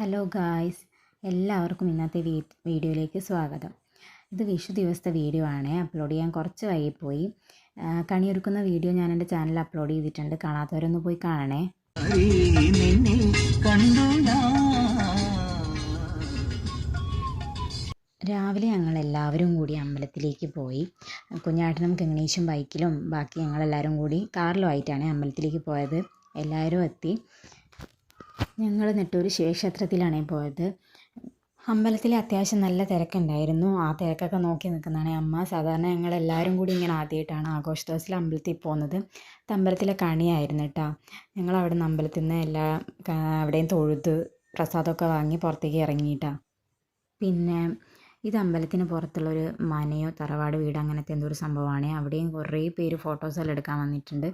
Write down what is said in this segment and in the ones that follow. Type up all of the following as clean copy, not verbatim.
Hello guys, എല്ലാവർക്കും ഇന്നത്തെ വീഡിയോയിലേക്ക് സ്വാഗതം. ഇത് വിഷു ദിവസത്തെ വീഡിയോ ആണ്. അപ്ലോഡ് ചെയ്യാൻ കുറച്ച് വൈകിപ്പോയി. കണിയൊരുക്കുന്ന വീഡിയോ ഞാൻ എൻ്റെ ചാനലിൽ അപ്ലോഡ് ചെയ്തിട്ടുണ്ട്. കാണാത്തവരൊന്ന് പോയി കാണണേ. രാവിലെ ഞങ്ങൾ എല്ലാവരും കൂടി അമ്പലത്തിലേക്ക് പോയി. കുഞ്ഞാട്ടനും കിങ്ങണീശും ബൈക്കിലും ബാക്കി ഞങ്ങളെല്ലാവരും കൂടി കാറിലുമായിട്ടാണ് അമ്പലത്തിലേക്ക് പോയത്. എല്ലാവരും എത്തി. ഞങ്ങൾ നെട്ടൂർ ശിവക്ഷേത്രത്തിലാണ് പോയത്. അമ്പലത്തിൽ അത്യാവശ്യം നല്ല തിരക്കുണ്ടായിരുന്നു. ആ തിരക്കൊക്കെ നോക്കി നിൽക്കുന്നതാണ് അമ്മ. സാധാരണ ഞങ്ങളെല്ലാവരും കൂടി ഇങ്ങനെ ആദ്യമായിട്ടാണ് ആഘോഷ ദിവസത്തിൽ അമ്പലത്തിൽ പോകുന്നത്. ഇത് അമ്പലത്തിലെ കണിയായിരുന്നു കേട്ടോ. ഞങ്ങൾ അവിടെ നിന്ന് അമ്പലത്തിൽ നിന്ന് അവിടെയും തൊഴുത് പ്രസാദമൊക്കെ വാങ്ങി പുറത്തേക്ക് ഇറങ്ങിയിട്ടാണ്. പിന്നെ ഇത് അമ്പലത്തിന് പുറത്തുള്ളൊരു മനയോ തറവാട് വീട് അങ്ങനത്തെ എന്തോ ഒരു സംഭവമാണ്. അവിടെയും കുറേ പേര് ഫോട്ടോസെല്ലാം എടുക്കാൻ വന്നിട്ടുണ്ട്.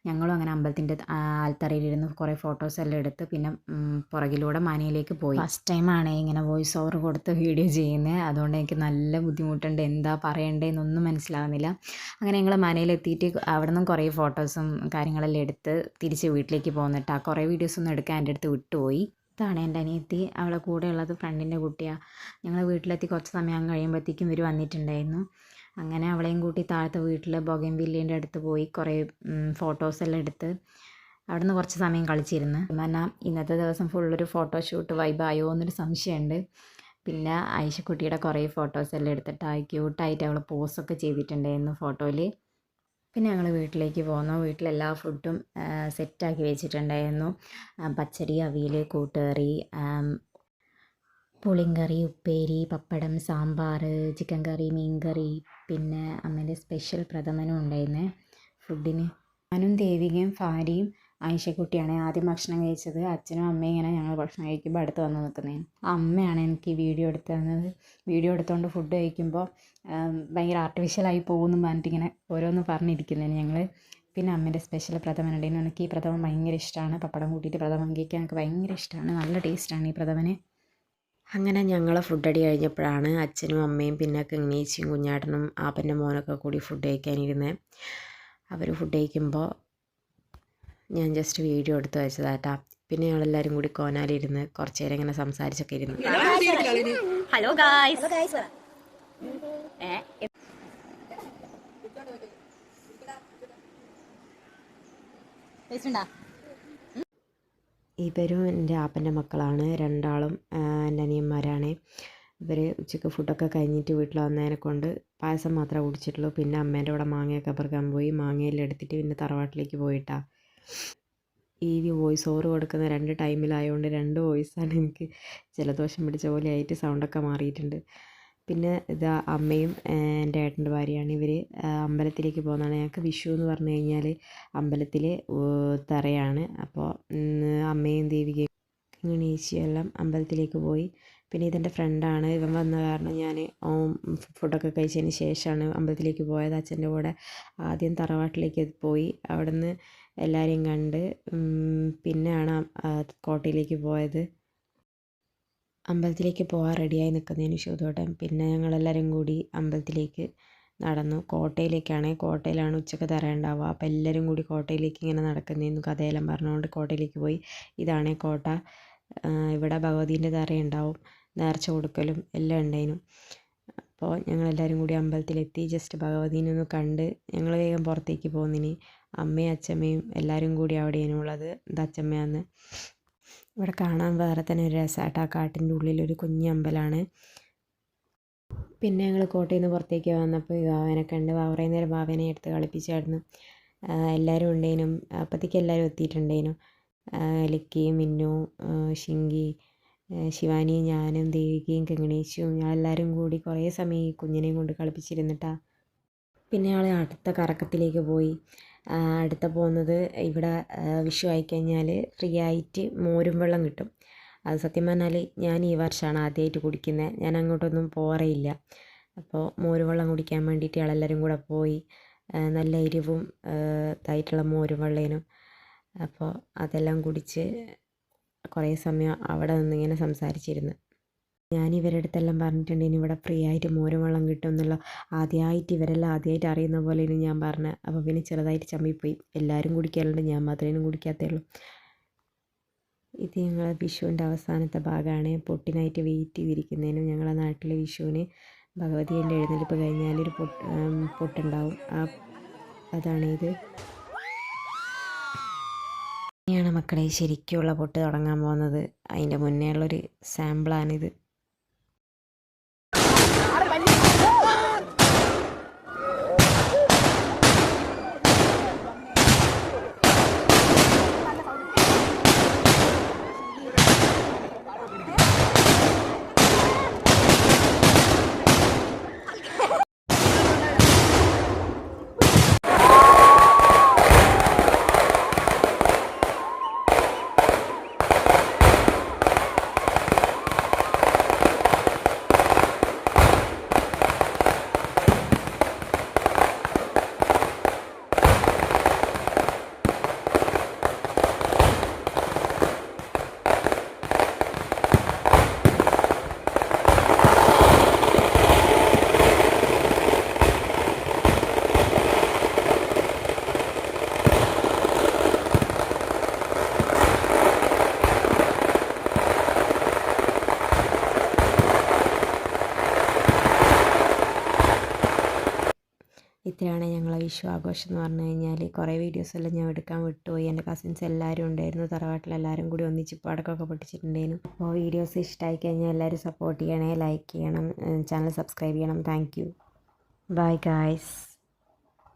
ഞങ്ങളും അങ്ങനെ അമ്പലത്തിൻ്റെ ആൽത്തറയിലിരുന്ന് കുറേ ഫോട്ടോസെല്ലാം എടുത്ത് പിന്നെ പുറകിലൂടെ മനയിലേക്ക് പോയി. ഫസ്റ്റ് ടൈമാണ് ഇങ്ങനെ വോയിസ് ഓവർ കൊടുത്ത് വീഡിയോ ചെയ്യുന്നത്. അതുകൊണ്ട് എനിക്ക് നല്ല ബുദ്ധിമുട്ടുണ്ട്. എന്താ പറയണ്ടേന്നൊന്നും മനസ്സിലാവുന്നില്ല. അങ്ങനെ ഞങ്ങൾ മനയിലെത്തിയിട്ട് അവിടെ നിന്നും കുറേ ഫോട്ടോസും കാര്യങ്ങളെല്ലാം എടുത്ത് തിരിച്ച് വീട്ടിലേക്ക് പോന്നിട്ട് കുറേ വീഡിയോസൊന്നും എടുക്കാൻ എൻ്റെ അടുത്ത് വിട്ടുപോയി. ഇതാണ് എൻ്റെ അനിയത്തി. അവളെ കൂടെ ഉള്ളത് ഫ്രണ്ടിൻ്റെ കുട്ടിയാണ്. ഞങ്ങൾ വീട്ടിലെത്തി കുറച്ച് സമയം കഴിയുമ്പോഴത്തേക്കും ഇവർ വന്നിട്ടുണ്ടായിരുന്നു. അങ്ങനെ അവളെയും കൂട്ടി താഴത്തെ വീട്ടിൽ ബൊഗൈൻവില്ലേൻ്റെ അടുത്ത് പോയി കുറേ ഫോട്ടോസെല്ലാം എടുത്ത് അവിടെ നിന്ന് കുറച്ച് സമയം കളിച്ചിരുന്ന്. എന്നാൽ ഇന്നത്തെ ദിവസം ഫുള്ളൊരു ഫോട്ടോഷൂട്ട് വൈബായോ എന്നൊരു സംശയമുണ്ട്. പിന്നെ ഐഷക്കുട്ടിയുടെ കുറേ ഫോട്ടോസെല്ലാം എടുത്തിട്ട് ക്യൂട്ടായിട്ട് അവൾ പോസൊക്കെ ചെയ്തിട്ടുണ്ടായിരുന്നു ഫോട്ടോയിൽ. പിന്നെ ഞങ്ങൾ വീട്ടിലേക്ക് പോന്നു. വീട്ടിലെല്ലാ ഫുഡും സെറ്റാക്കി വെച്ചിട്ടുണ്ടായിരുന്നു. പച്ചടി, അവിയൽ, കൂട്ടുകറി, പുളിങ്കറി, ഉപ്പേരി, പപ്പടം, സാമ്പാർ, ചിക്കൻ കറി, മീൻ കറി, പിന്നെ അമ്മേൻ്റെ സ്പെഷ്യൽ പ്രഥമനും ഉണ്ടായിരുന്നേ ഫുഡിന്. ഞാനും ദേവികയും ഭാര്യയും ആയിഷക്കുട്ടിയാണ് ആദ്യം ഭക്ഷണം കഴിച്ചത്. അച്ഛനും അമ്മയും ഇങ്ങനെ ഞങ്ങൾ ഭക്ഷണം കഴിക്കുമ്പോൾ അടുത്ത് വന്ന് നിൽക്കുന്നതിന്. അമ്മയാണ് എനിക്ക് ഈ വീഡിയോ എടുത്ത് തന്നത്. വീഡിയോ എടുത്തുകൊണ്ട് ഫുഡ് കഴിക്കുമ്പോൾ ഭയങ്കര ആർട്ടിഫിഷ്യലായി പോകുമെന്ന് പറഞ്ഞിട്ട് ഇങ്ങനെ ഓരോന്ന് പറഞ്ഞിരിക്കുന്നതിന് ഞങ്ങൾ. പിന്നെ അമ്മേൻ്റെ സ്പെഷ്യൽ പ്രഥമൻ ഉണ്ടായിരുന്നു. എനിക്ക് ഈ പ്രഥമൻ ഭയങ്കര ഇഷ്ടമാണ്. പപ്പടം കൂട്ടിയിട്ട് പ്രഥമൻ കഴിക്കാൻ എനിക്ക് ഭയങ്കര ഇഷ്ടമാണ്. നല്ല ടേസ്റ്റാണ് ഈ പ്രഥമന്. അങ്ങനെ ഞങ്ങൾ ഫുഡ് അടി കഴിഞ്ഞപ്പോഴാണ് അച്ഛനും അമ്മയും പിന്നെ കിങ്ങണീച്ചിയും കുഞ്ഞാട്ടനും ആപ്പൻ്റെ മോനൊക്കെ കൂടി ഫുഡ് കഴിക്കാനിരുന്നത്. അവർ ഫുഡ് കഴിക്കുമ്പോൾ ഞാൻ ജസ്റ്റ് വീഡിയോ എടുത്ത് വെച്ചതാട്ടാ. പിന്നെ ഞങ്ങളെല്ലാവരും കൂടി കോനാലിരുന്ന് കുറച്ച് നേരം ഇങ്ങനെ സംസാരിച്ചൊക്കെ ഇരുന്നു. Hello guys. ഇവരും എൻ്റെ ആപ്പൻ്റെ മക്കളാണ്. രണ്ടാളും എൻ്റെ അനിയന്മാരാണ്. ഇവർ ഉച്ചയ്ക്ക് ഫുഡൊക്കെ കഴിഞ്ഞിട്ട് വീട്ടിൽ വന്നതിനെ കൊണ്ട് പായസം മാത്രമേ കുടിച്ചിട്ടുള്ളൂ. പിന്നെ അമ്മേൻ്റെ കൂടെ മാങ്ങയൊക്കെ പറിക്കാൻ പോയി. മാങ്ങയെല്ലാം എടുത്തിട്ട് പിന്നെ തറവാട്ടിലേക്ക് പോയിട്ടാണ്. ഈ വോയിസ് ഓവർ കൊടുക്കുന്ന 2 ടൈമിലായതുകൊണ്ട് 2 വോയിസാണ്. എനിക്ക് ജലദോഷം പിടിച്ച പോലെ ആയിട്ട് സൗണ്ടൊക്കെ മാറിയിട്ടുണ്ട്. പിന്നെ ഇതാ അമ്മയും എൻ്റെ ഏട്ടൻ്റെ ഭാര്യയാണ്. ഇവർ അമ്പലത്തിലേക്ക് പോകുന്നതാണ്. ഞങ്ങൾക്ക് വിഷു എന്ന് പറഞ്ഞു കഴിഞ്ഞാൽ അമ്പലത്തിൽ തറയാണ്. അപ്പോൾ അമ്മയും ദേവികയും ഗണേശിയെല്ലാം അമ്പലത്തിലേക്ക് പോയി. പിന്നെ ഇതെൻ്റെ ഫ്രണ്ടാണ്. ഇവൻ വന്ന കാരണം ഞാൻ ഫുഡൊക്കെ കഴിച്ചതിന് ശേഷമാണ് അമ്പലത്തിലേക്ക് പോയത് അച്ഛൻ്റെ കൂടെ. ആദ്യം തറവാട്ടിലേക്ക് പോയി. അവിടെ നിന്ന് എല്ലാവരെയും കണ്ട് പിന്നെയാണ് കോട്ടയിലേക്ക് പോയത്. അമ്പലത്തിലേക്ക് പോകാൻ റെഡിയായി നിൽക്കുന്നതിന് ശിവതോട്ടം. പിന്നെ ഞങ്ങളെല്ലാവരും കൂടി അമ്പലത്തിലേക്ക് നടന്നു. കോട്ടയിലാണ് ഉച്ചക്ക് തറയുണ്ടാവുക. അപ്പോൾ എല്ലാവരും കൂടി കോട്ടയിലേക്ക് ഇങ്ങനെ നടക്കുന്നതെന്ന് കഥയെല്ലാം പറഞ്ഞുകൊണ്ട് കോട്ടയിലേക്ക് പോയി. ഇതാണ് കോട്ട. ഇവിടെ ഭഗവതീൻ്റെ തറയുണ്ടാവും. നേർച്ച കൊടുക്കലും എല്ലാം ഉണ്ടായിരുന്നു. അപ്പോൾ ഞങ്ങളെല്ലാവരും കൂടി അമ്പലത്തിലെത്തി. ജസ്റ്റ് ഭഗവതീനെ ഒന്ന് കണ്ട് ഞങ്ങൾ വേഗം പുറത്തേക്ക് പോകുന്നതിന് അമ്മയും അച്ഛമ്മയും എല്ലാവരും കൂടി അവിടെയാണ് ഉള്ളത്. ഇത് അച്ഛമ്മയാണ്. ഇവിടെ കാണാൻ വേറെ തന്നെ ഒരു രസമായിട്ട്. ആ കാട്ടിൻ്റെ ഉള്ളിലൊരു കുഞ്ഞ് അമ്പലമാണ്. പിന്നെ ഞങ്ങൾ കോട്ടയിൽ നിന്ന് പുറത്തേക്ക് വന്നപ്പോൾ വാവനെ കണ്ട് കുറേ നേരം വാവനെ എടുത്ത് കളിപ്പിച്ചായിരുന്നു. എല്ലാവരും ഉണ്ടേനും. അപ്പോഴത്തേക്ക് എല്ലാവരും എത്തിയിട്ടുണ്ടേനും. ലിക്കിയും മിന്നു, ഷിങ്കി, ശിവാനിയും ഞാനും ദേവികയും കിങ്ങണീശും ഞങ്ങളെല്ലാവരും കൂടി കുറേ സമയം ഈ കുഞ്ഞിനെയും കൊണ്ട് കളിപ്പിച്ചിരുന്നിട്ടാണ്. പിന്നെ ഞങ്ങൾ അടുത്ത കറക്കത്തിലേക്ക് പോയി. അടുത്ത പോകുന്നത് ഇവിടെ വിഷു ആയിക്കഴിഞ്ഞാൽ ഫ്രീ ആയിട്ട് മോരും വെള്ളം കിട്ടും. അത് സത്യം പറഞ്ഞാൽ ഞാൻ ഈ വർഷമാണ് ആദ്യമായിട്ട് കുടിക്കുന്നത്. ഞാൻ അങ്ങോട്ടൊന്നും പോകാറില്ല. അപ്പോൾ മോരും വെള്ളം കുടിക്കാൻ വേണ്ടിയിട്ട് ഞങ്ങളെല്ലാവരും കൂടെ പോയി. നല്ല എരിവും ഇതായിട്ടുള്ള മോരും വെള്ളേനും. അപ്പോൾ അതെല്ലാം കുടിച്ച് കുറേ സമയം അവിടെ നിന്നിങ്ങനെ സംസാരിച്ചിരുന്നു. ഞാൻ ഇവരുടെ അടുത്തെല്ലാം പറഞ്ഞിട്ടുണ്ടെങ്കിൽ ഇവിടെ ഫ്രീ ആയിട്ട് മോരും വെള്ളം കിട്ടും എന്നുള്ള. ഇവരെല്ലാം ആദ്യമായിട്ട് അറിയുന്ന പോലെയാണ് ഞാൻ പറഞ്ഞത്. അപ്പോൾ പിന്നെ ചെറുതായിട്ട് ചമ്മിപ്പോയി. എല്ലാവരും കുടിക്കാറുണ്ട്, ഞാൻ മാത്രമേ കുടിക്കാത്തേ ഉള്ളൂ. ഇത് ഞങ്ങളെ വിഷുവിൻ്റെ അവസാനത്തെ ഭാഗമാണ്. പൊട്ടിനായിട്ട് വെയിറ്റ് ചെയ്തിരിക്കുന്നതിനും ഞങ്ങളുടെ നാട്ടിലെ വിഷുവിന് ഭഗവതിയുടെ എഴുന്നള്ളിപ്പ് കഴിഞ്ഞാൽ ഒരു പൊട്ടുണ്ടാവും. അതാണിത്. ഇനിയാണ് മക്കളെ ശരിക്കുള്ള പൊട്ട് തുടങ്ങാൻ പോകുന്നത്. അതിൻ്റെ മുന്നേ ഉള്ളൊരു സാമ്പിളാണിത്. ഇത്രയാണ് ഞങ്ങളെ വിഷു ആഘോഷം എന്ന് പറഞ്ഞു കഴിഞ്ഞാൽ. കുറേ വീഡിയോസെല്ലാം ഞാൻ എടുക്കാൻ വിട്ടുപോയി. എൻ്റെ കസിൻസ് എല്ലാവരും ഉണ്ടായിരുന്നു. തറവാട്ടിലെല്ലാവരും കൂടി ഒന്നിച്ച് പടക്കമൊക്കെ പൊട്ടിച്ചിട്ടുണ്ടായിരുന്നു. അപ്പോൾ വീഡിയോസ് ഇഷ്ടമായി കഴിഞ്ഞാൽ എല്ലാവരും സപ്പോർട്ട് ചെയ്യണേ, ലൈക്ക് ചെയ്യണം, ചാനൽ സബ്സ്ക്രൈബ് ചെയ്യണം. Thank you. Bye guys.